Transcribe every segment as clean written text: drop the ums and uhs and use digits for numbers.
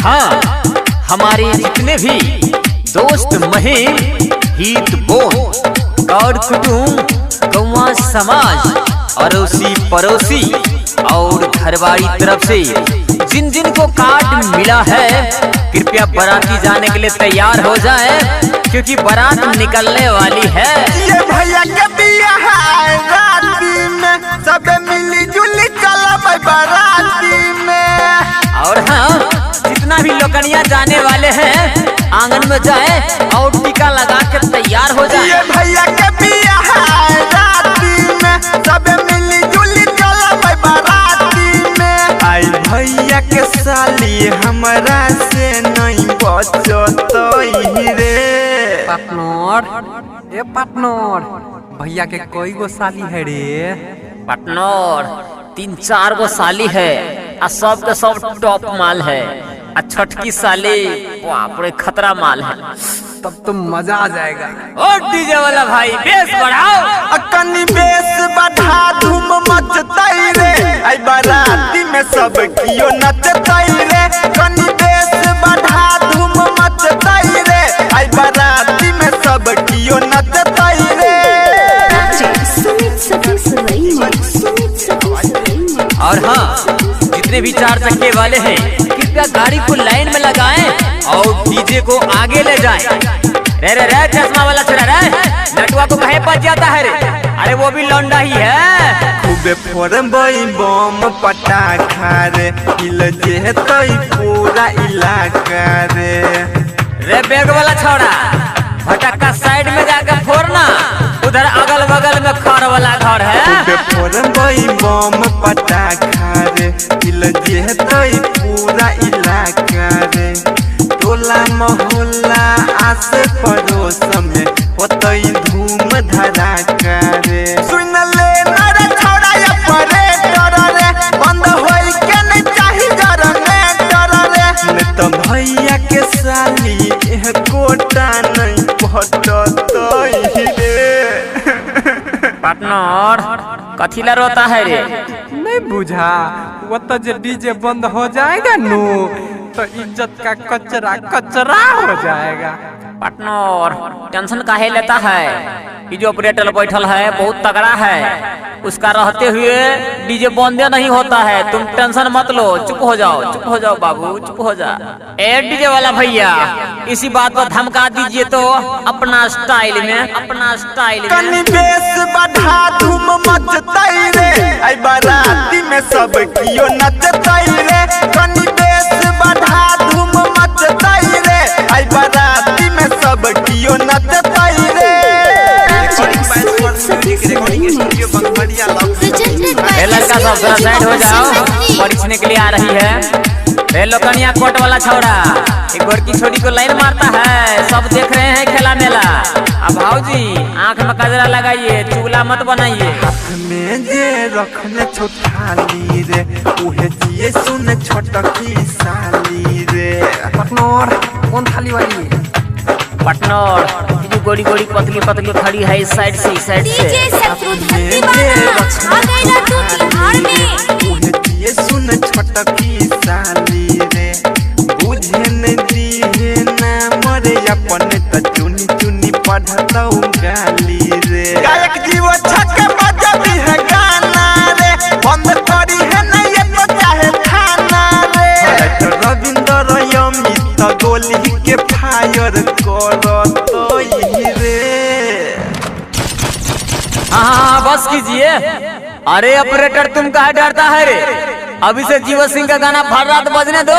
हाँ, हमारे जितने भी दोस्त महिम हित बोन और कुटुंब गौवा समाज अड़ोसी पड़ोसी और घरवाली तरफ से जिन जिन को कार्ड मिला है कृपया बाराती जाने के लिए तैयार हो जाए क्योंकि बारात निकलने वाली है। ये भैया के बिया है राती में सब मिली जुली चला बाराती में। और हाँ, जितना भी लोकनिया जाने वाले हैं आंगन में जाए और टीका लगा के तैयार हो जाए। ये भैया के बिया है राती में सब मिली जुली चला बाराती में। आई भैया के साली हमरा से नहीं बचत रे। पार्टनर ए पार्टनर, भैया के कोई गो साली है रे? पार्टनर 3-4 गो साली है आ सब के सब टॉप माल है आ छठकी साली बाप रे खतरा माल है। तब तो मजा आ जाएगा। ओ डीजे वाला भाई बेस बढ़ाओ। कनी बेस बढ़ा धूम मचतई रे। आई बाराती में सब कियो नचतई रे। कनी बेस बढ़ा धूम मचतई रे। आई बाराती में सब कियो नचतई रे। और हाँ, जितने भी 4 चक्के वाले हैं कृपया गाड़ी को लाइन में लगाएं और डीजे को आगे ले जाएं। रे चश्मा वाला छोरा रे, नटुआ को कहे बच जाता है रे? अरे वो भी लौंडा ही है। खूबे फोड़बई बम पटाखा रे, हिल जेतई पूरा इलाका रे। रे बैग वाला छोरा, फटाका साइड में जाकर फोड़ना, उधर अगल बगल में खर वाला घर है। खूबे फोड़बई बम पटाखा रे, हिल जेतई पूरा इलाका रे। टोला मोहल्ला आस पड़ोस में होतई धूम धड़ाका रे। सुन ले नरे छोड़ा या परे डर रे, बंद होई के नहीं चाही जनरेटर रे। ने तो भैया के साली एह कोटा नहीं पटतई रे। पार्टनर कथीला रोता है रे? नहीं बुझा, वो तो जो डीजे बंद हो जाएगा नु तो इज्जत का कचरा कचरा हो जाएगा। पार्टनर टेंशन काहे लेता है? ये जो ऑपरेटर बैठल है बहुत तगड़ा है, उसका रहते हुए डीजे बंद नहीं होता है। तुम टेंशन मत लो, चुप हो जाओ बाबू, चुप हो जा। ए डीजे वाला भैया, इसी बात पर धमका दीजिए तो अपना स्टाइल में। कनी बेस बढ़ा धूम मचतई रे। आई बाराती में सब कियो नचतई रे। कनी बेस बढ़ा धूम मचतई रे। आई बाराती में सब कियो नचतई रे। लड़का सब थोड़ा साइड हो जाओ, परीक्षने के लिए आ रही है। लोकनिया कोट वाला छोरा एक गोरकी छोरी को लाइन मारता है, सब देख रहे हैं खेला मेला। अब भाऊजी आंख में कजरा लगाइए, चुगला मत बनाइए। हाथ में जे रखने छोटाली रे, उहे जिए सुन छोटकी साली रे। पार्टनर कौन थाली वाली? पार्टनर जो गोड़ी पतली खड़ी है इस साइड से। उहे सुन छोटकी साली रे, बुझे न दिहे ना मरे अपन त चुनी चुनी पढ़तौ गाली रे। गायक जीव छक बजबी है गाना रे, बंद करी है न ये तो चाहे थाना रे। रविंद्र अमित गोली के फायर करतई रे। हाँ बस कीजिए। अरे ऑपरेटर तुम काहे डरता है रे? अभी से जीव सिंह का गाना भर रात बजने दो।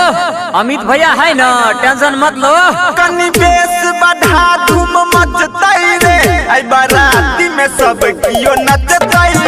अमित भैया है ना, टेंशन मत लो। कनी बेस बढ़ा धूम मचतई रे। आई बाराती में सब कियो नचतई